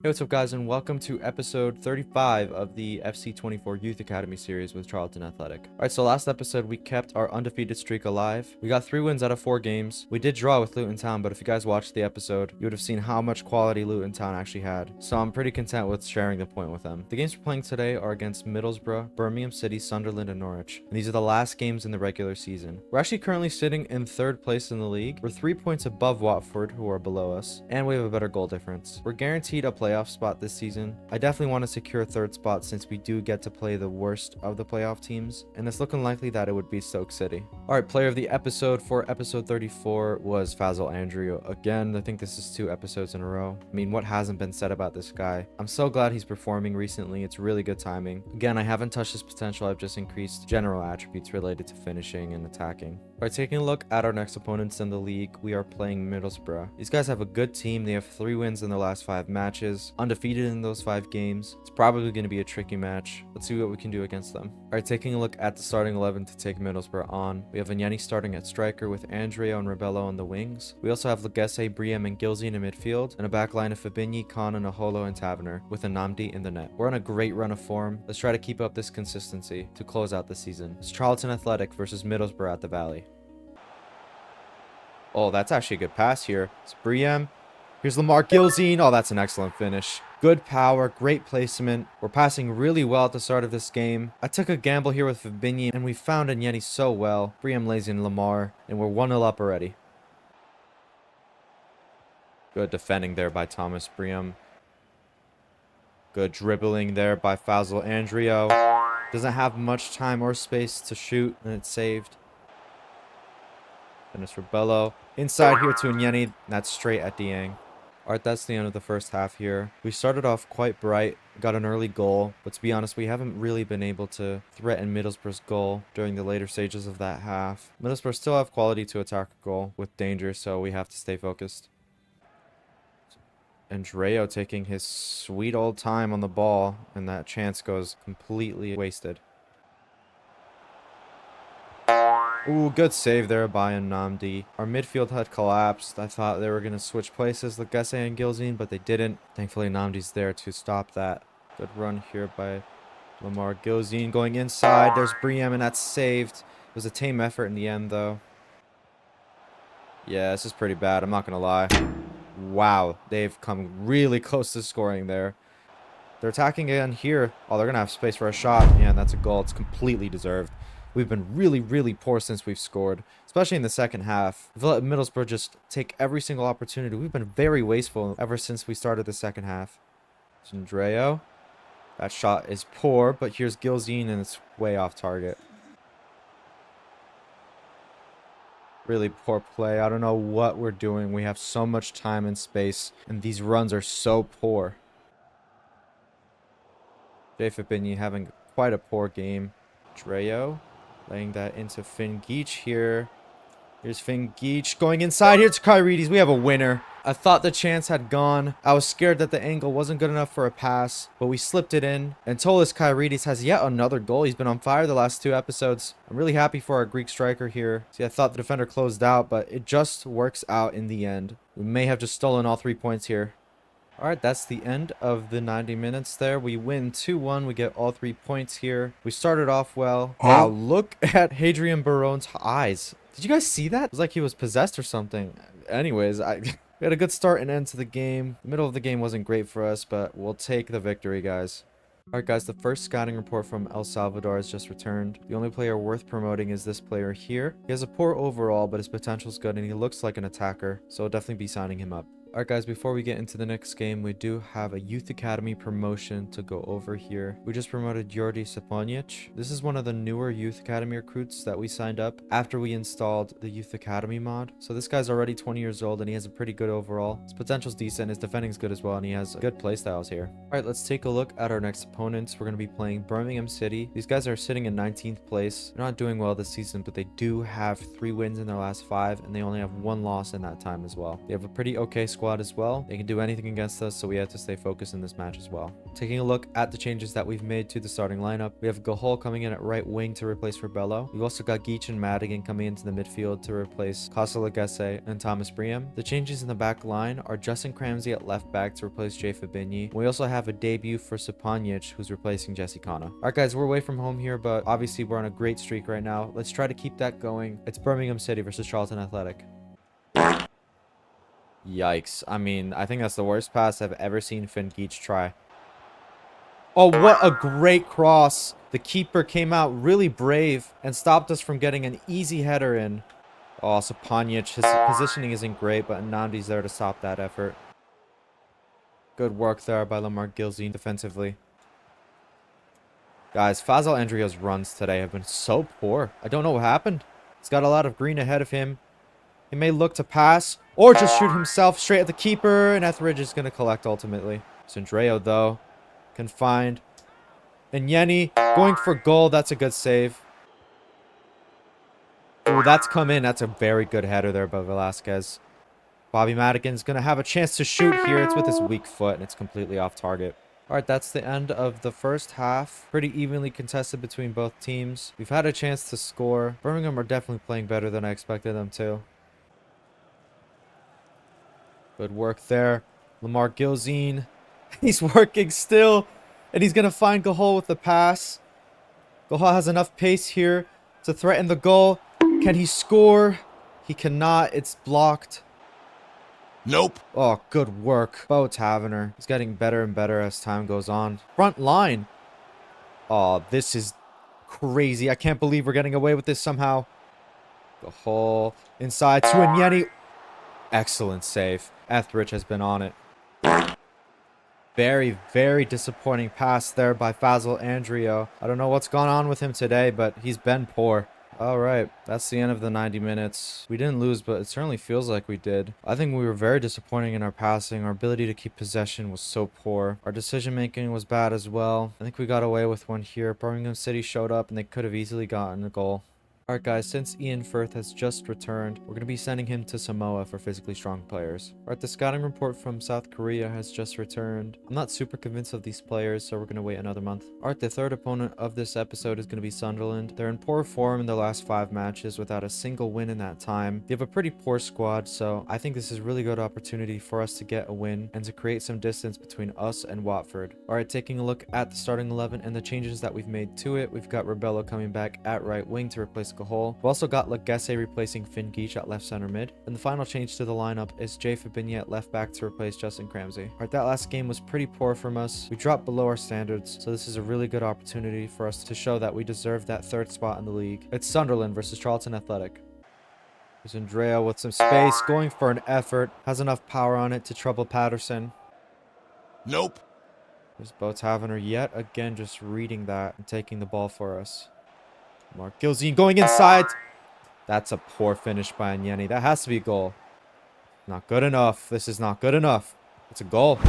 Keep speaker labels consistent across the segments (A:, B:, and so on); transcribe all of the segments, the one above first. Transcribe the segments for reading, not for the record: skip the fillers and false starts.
A: Hey, what's up guys, and welcome to episode 35 of the FC24 Youth Academy series with Charlton Athletic. Alright, so last episode we kept our undefeated streak alive. We got 3 wins out of 4 games. We did draw with Luton Town, but if you guys watched the episode, you would have seen how much quality Luton Town actually had. So I'm pretty content with sharing the point with them. The games we're playing today are against Middlesbrough, Birmingham City, Sunderland, and Norwich. And these are the last games in the regular season. We're actually currently sitting in 3rd place in the league. We're 3 points above Watford, who are below us, and we have a better goal difference. We're guaranteed a playoff spot this season. I definitely want to secure a 3rd spot since we do get to play the worst of the playoff teams, and it's looking likely that it would be Stoke City. Alright, player of the episode for episode 34 was Fazal Andrew. Again, I think this is 2 episodes in a row. I mean, what hasn't been said about this guy? I'm so glad he's performing recently. It's really good timing. Again, I haven't touched his potential. I've just increased general attributes related to finishing and attacking. Alright, taking a look at our next opponents in the league, we are playing Middlesbrough. These guys have a good team. They have 3 wins in the last 5 matches, undefeated in those 5 games. It's probably going to be a tricky match. Let's see what we can do against them. Alright, taking a look at the starting 11 to take Middlesbrough on. We have Vignani starting at striker with Andrea and Rebello on the wings. We also have Legesse, Briem, and Gilsey in midfield, and a backline of Fabinho, Khan, and Aholo and Taverner, with Anamdi in the net. We're on a great run of form. Let's try to keep up this consistency to close out the season. It's Charlton Athletic versus Middlesbrough at the Valley. Oh, that's actually a good pass here. It's Briem. Here's Lamar Gilsey. Oh, that's an excellent finish. Good power, great placement. We're passing really well at the start of this game. I took a gamble here with Fabinho, and we found Vignani so well. Briem lays in Lamar, and we're 1-0 up already. Good defending there by Thomas Briem. Good dribbling there by Fazal Andrew. Doesn't have much time or space to shoot, and it's saved. Finish for Bello. Inside here to Vignani. That's straight at Dieng. Alright, that's the end of the first half here. We started off quite bright, got an early goal, but to be honest, we haven't really been able to threaten Middlesbrough's goal during the later stages of that half. Middlesbrough still have quality to attack a goal with danger, so we have to stay focused. Andreo taking his sweet old time on the ball, and that chance goes completely wasted. Ooh, good save there by Anamdi. Our midfield had collapsed. I thought they were going to switch places, Legesse and Gilsey, but they didn't. Thankfully, Anamdi's there to stop that. Good run here by Lamar Gilsey going inside. There's Briem, and that's saved. It was a tame effort in the end, though. Yeah, this is pretty bad. I'm not going to lie. Wow, they've come really close to scoring there. They're attacking again here. Oh, they're going to have space for a shot. Yeah, and that's a goal. It's completely deserved. We've been really poor since we've scored, especially in the second half. We've let Middlesbrough just take every single opportunity. We've been very wasteful ever since we started the second half. It's Andreo. That shot is poor, but here's Gilsey, and it's way off target. Really poor play. I don't know what we're doing. We have so much time and space, and these runs are so poor. Jay Fabinho having quite a poor game. Andreo. Laying that into Finn Geach here. Here's Finn Geach going inside. Here's Kyrides. We have a winner. I thought the chance had gone. I was scared that the angle wasn't good enough for a pass, but we slipped it in. And Tolis Kyrides has yet another goal. He's been on fire the last 2 episodes. I'm really happy for our Greek striker here. See, I thought the defender closed out, but it just works out in the end. We may have just stolen all 3 points here. Alright, that's the end of the 90 minutes there. We win 2-1. We get all 3 points here. We started off well. Wow, look at Hadrian Barone's eyes. Did you guys see that? It was like he was possessed or something. Anyways, we had a good start and end to the game. The middle of the game wasn't great for us, but we'll take the victory, guys. Alright guys, the first scouting report from El Salvador has just returned. The only player worth promoting is this player here. He has a poor overall, but his potential is good and he looks like an attacker, so I'll definitely be signing him up. Alright guys, before we get into the next game, we do have a Youth Academy promotion to go over here. We just promoted Jordi Saponic. This is one of the newer Youth Academy recruits that we signed up after we installed the Youth Academy mod. So this guy's already 20 years old and he has a pretty good overall. His potential's decent, his defending's good as well, and he has good playstyles here. Alright, let's take a look at our next opponents. We're going to be playing Birmingham City. These guys are sitting in 19th place. They're not doing well this season, but they do have 3 wins in their last 5, and they only have 1 loss in that time as well. They have a pretty okay squad squad as well. They can do anything against us, so we have to stay focused in this match as well. Taking a look at the changes that we've made to the starting lineup, we have Gahol coming in at right wing to replace Rebello. We've also got Geach and Madigan coming into the midfield to replace Kasalagese and Thomas Briem. The changes in the back line are Justin Cramsey at left back to replace Jay Fabinyi. We also have a debut for Sapanic, who's replacing Jesse Kana. Alright guys, we're away from home here, but obviously we're on a great streak right now. Let's try to keep that going. It's Birmingham City versus Charlton Athletic. Yikes. I mean, I think that's the worst pass I've ever seen Finn Geach try. Oh, what a great cross. The keeper came out really brave and stopped us from getting an easy header in. Oh, Sapanic, his positioning isn't great, but Nandi's there to stop that effort. Good work there by Lamar Gilzine defensively. Guys, Fazal Andrea's runs today have been so poor. I don't know what happened. He's got a lot of green ahead of him. He may look to pass or just shoot himself straight at the keeper, and Etheridge is going to collect ultimately. Sandreo, though, can find. And Yeni going for goal. That's a good save. Oh, that's come in. That's a very good header there by Velasquez. Bobby Madigan's going to have a chance to shoot here. It's with his weak foot, and it's completely off target. All right, that's the end of the first half. Pretty evenly contested between both teams. We've had a chance to score. Birmingham are definitely playing better than I expected them to. Good work there. Lamar Gilzine. He's working still. And he's going to find Gahol with the pass. Gahol has enough pace here to threaten the goal. Can he score? He cannot. It's blocked.
B: Nope.
A: Oh, good work. Bo Taverner. He's getting better and better as time goes on. Front line. Oh, this is crazy. I can't believe we're getting away with this somehow. Gahol inside to Nyeni. Excellent save. Etheridge has been on it. Very, very disappointing pass there by Fazal Andreo. I don't know what's gone on with him today, but he's been poor. All right, that's the end of the 90 minutes. We didn't lose, but it certainly feels like we did. I think we were very disappointing in our passing. Our ability to keep possession was so poor. Our decision-making was bad as well. I think we got away with one here. Birmingham City showed up, and they could have easily gotten a goal. Alright guys, since Ian Firth has just returned, we're going to be sending him to Samoa for physically strong players. Alright, the scouting report from South Korea has just returned. I'm not super convinced of these players, so we're going to wait another month. Alright, the third opponent of this episode is going to be Sunderland. They're in poor form in their last 5 matches without a single win in that time. They have a pretty poor squad, so I think this is a really good opportunity for us to get a win and to create some distance between us and Watford. Alright, taking a look at the starting 11 and the changes that we've made to it, we've got Rebello coming back at right wing to replace Gahol. We've also got Lagese replacing Finn Geach at left center mid. And the final change to the lineup is Jay Fabinyi at left back to replace Justin Cramsey. Alright, that last game was pretty poor from us. We dropped below our standards, so this is a really good opportunity for us to show that we deserve that 3rd spot in the league. It's Sunderland versus Charlton Athletic. There's Andrea with some space, going for an effort. Has enough power on it to trouble Patterson.
B: Nope.
A: There's Bo Taverner yet again just reading that and taking the ball for us. Mark Gilzine going inside. That's a poor finish by Nyeni. That has to be a goal. Not good enough. This is not good enough. It's a goal.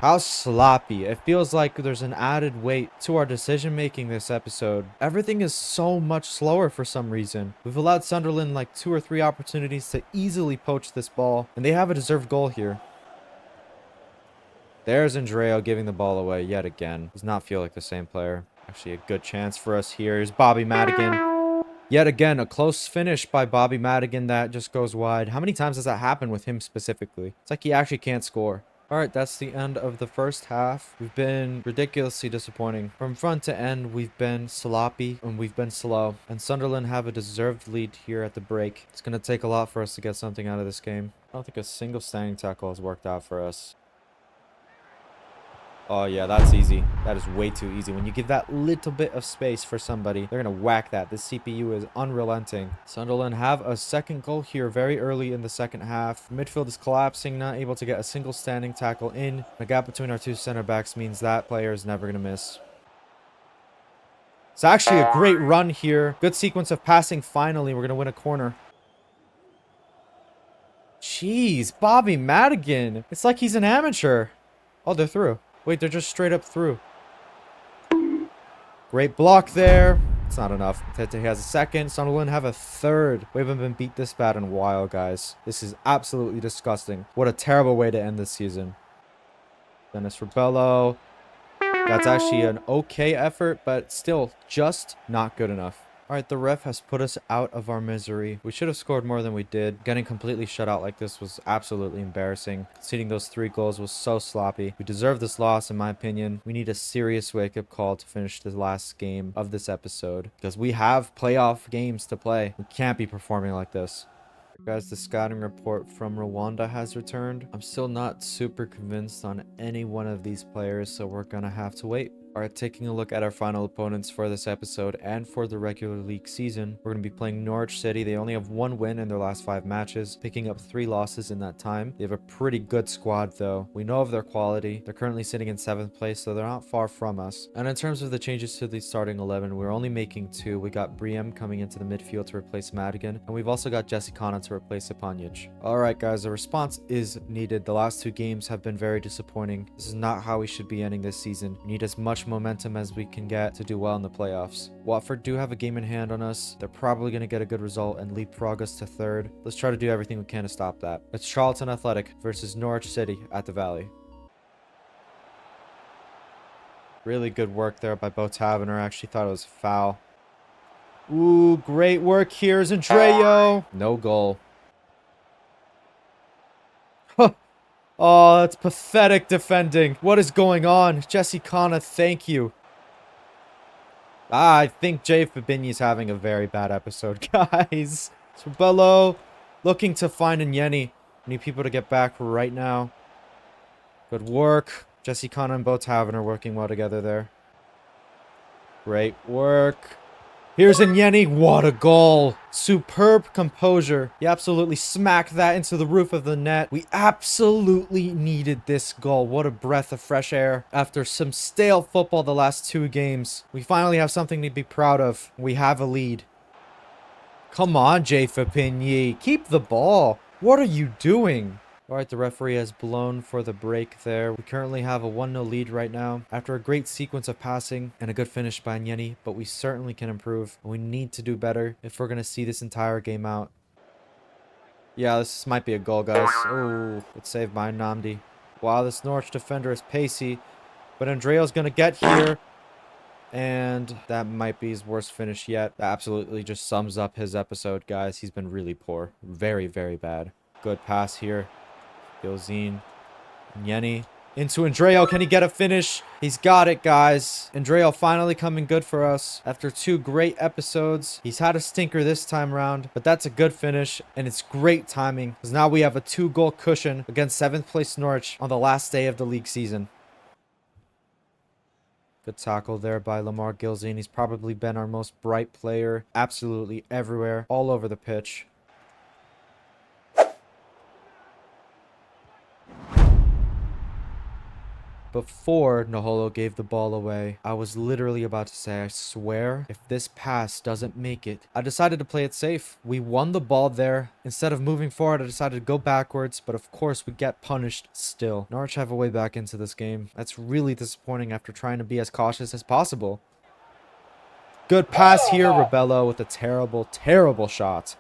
A: How sloppy. It feels like there's an added weight to our decision making this episode. Everything is so much slower for some reason. We've allowed Sunderland like 2 or 3 opportunities to easily poach this ball, and they have a deserved goal here. There's Andreo giving the ball away yet again. Does not feel like the same player. Actually, a good chance for us here. Here's Bobby Madigan. Yet again, a close finish by Bobby Madigan that just goes wide. How many times has that happened with him specifically? It's like he actually can't score. Alright, that's the end of the first half. We've been ridiculously disappointing. From front to end, we've been sloppy and we've been slow. And Sunderland have a deserved lead here at the break. It's going to take a lot for us to get something out of this game. I don't think a single standing tackle has worked out for us. Oh, yeah, that's easy. That is way too easy. When you give that little bit of space for somebody, they're going to whack that. This CPU is unrelenting. Sunderland have a second goal here very early in the second half. Midfield is collapsing, not able to get a single standing tackle in. The gap between our 2 center backs means that player is never going to miss. It's actually a great run here. Good sequence of passing. Finally, we're going to win a corner. Jeez, Bobby Madigan. It's like he's an amateur. Oh, they're through. Wait, they're just straight up through. Great block there. It's not enough. Tete has a second. Sunderland have a third. We haven't been beat this bad in a while, guys. This is absolutely disgusting. What a terrible way to end this season. Dennis Rebello. That's actually an okay effort, but still just not good enough. All right, the ref has put us out of our misery. We should have scored more than we did. Getting completely shut out like this was absolutely embarrassing. Conceding those 3 goals was so sloppy. We deserve this loss, in my opinion. We need a serious wake-up call to finish the last game of this episode, because we have playoff games to play. We can't be performing like this. Guys, the scouting report from Rwanda has returned. I'm still not super convinced on any one of these players, so we're gonna have to wait. Alright, taking a look at our final opponents for this episode and for the regular league season. We're going to be playing Norwich City. They only have 1 win in their last 5 matches, picking up 3 losses in that time. They have a pretty good squad though. We know of their quality. They're currently sitting in 7th place, so they're not far from us. And in terms of the changes to the starting 11, we're only making 2. We got Briem coming into the midfield to replace Madigan, and we've also got Jesse Kana to replace Ipanic. Alright guys, a response is needed. The last 2 games have been very disappointing. This is not how we should be ending this season. We need as much momentum as we can get to do well in the playoffs. Watford do have a game in hand on us. They're probably going to get a good result and leapfrog us to 3rd. Let's try to do everything we can to stop that. It's Charlton Athletic versus Norwich City at the Valley. Really good work there by Bo Taverner. I actually thought it was a foul. Ooh, great work here, Andreo. No goal. Oh, that's pathetic defending. What is going on? Jesse Kana, thank you. I think Jay Fabinho is having a very bad episode, guys. Sabello looking to find Nyeni. Need people to get back right now. Good work. Jesse Kana and Bo Taverner working well together there. Great work. Here's Nyeni. What a goal. Superb composure. He absolutely smacked that into the roof of the net. We absolutely needed this goal. What a breath of fresh air. After some stale football the last 2 games, we finally have something to be proud of. We have a lead. Come on, Jay Fapigny. Keep the ball. What are you doing? Alright, the referee has blown for the break there. We currently have a 1-0 lead right now after a great sequence of passing and a good finish by Nyeni, but we certainly can improve. We need to do better if we're going to see this entire game out. Yeah, this might be a goal, guys. Oh, it's saved by Namdi. Wow, this Norwich defender is pacey, but Andreo's going to get here. And that might be his worst finish yet. That absolutely just sums up his episode, guys. He's been really poor. Very, very bad. Good pass here. Gilzine. Nyeni. Into Andreo. Can he get a finish? He's got it, guys. Andreo finally coming good for us. After 2 great episodes. He's had a stinker this time around. But that's a good finish. And it's great timing. Because now we have a 2-goal cushion against 7th place Norwich on the last day of the league season. Good tackle there by Lamar Gilzine. He's probably been our most bright player. Absolutely everywhere. All over the pitch. Before Naholo gave the ball away, I was literally about to say, I swear, if this pass doesn't make it. I decided to play it safe. We won the ball there. Instead of moving forward, I decided to go backwards, but of course we get punished still. Norwich have a way back into this game. That's really disappointing after trying to be as cautious as possible. Good pass here, Rebello with a terrible, terrible shot.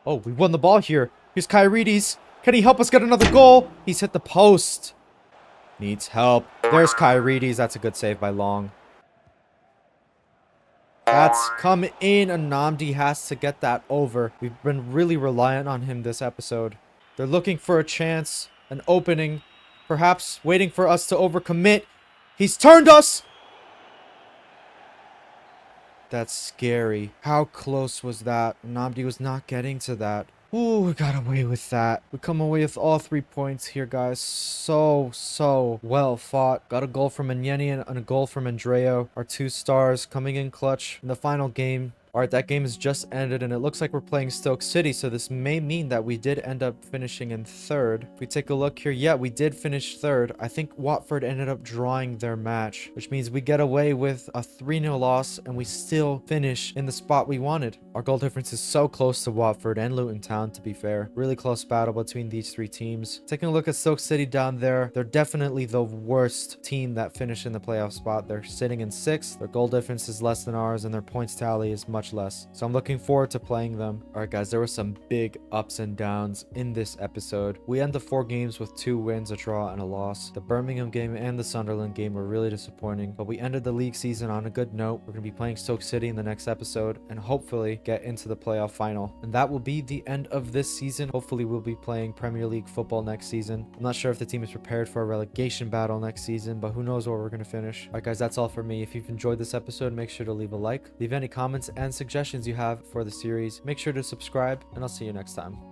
A: Oh, we won the ball here. Here's Kyrides. Can he help us get another goal? He's hit the post. Needs help. There's Kyrides. That's a good save by Long. That's come in, and Namdi has to get that over. We've been really reliant on him this episode. They're looking for a chance, an opening, perhaps waiting for us to overcommit. He's turned us! That's scary. How close was that? Namdi was not getting to that. Ooh, we got away with that. We come away with all 3 points here, guys. So well fought. Got a goal from Nyeni and a goal from Andreo. Our 2 stars coming in clutch in the final game All right, that game has just ended, and it looks like we're playing Stoke City, so this may mean that we did end up finishing in third. If we take a look here, yeah, we did finish third. I think Watford ended up drawing their match, which means we get away with a 3-0 loss, and we still finish in the spot we wanted. Our goal difference is so close to Watford and Luton Town, to be fair. Really close battle between these three teams. Taking a look at Stoke City down there, they're definitely the worst team that finished in the playoff spot. They're sitting in 6th. Their goal difference is less than ours, and their points tally is much less. So I'm looking forward to playing them. All right, guys, there were some big ups and downs in this episode. We end the 4 games with 2 wins, a draw, and a loss. The Birmingham game and the Sunderland game were really disappointing, but we ended the league season on a good note. We're going to be playing Stoke City in the next episode and hopefully get into the playoff final. And that will be the end of this season. Hopefully we'll be playing Premier League football next season. I'm not sure if the team is prepared for a relegation battle next season, but who knows where we're going to finish. All right, guys, that's all for me. If you've enjoyed this episode, make sure to leave a like. Leave any comments and suggestions you have for the series. Make sure to subscribe, and I'll see you next time.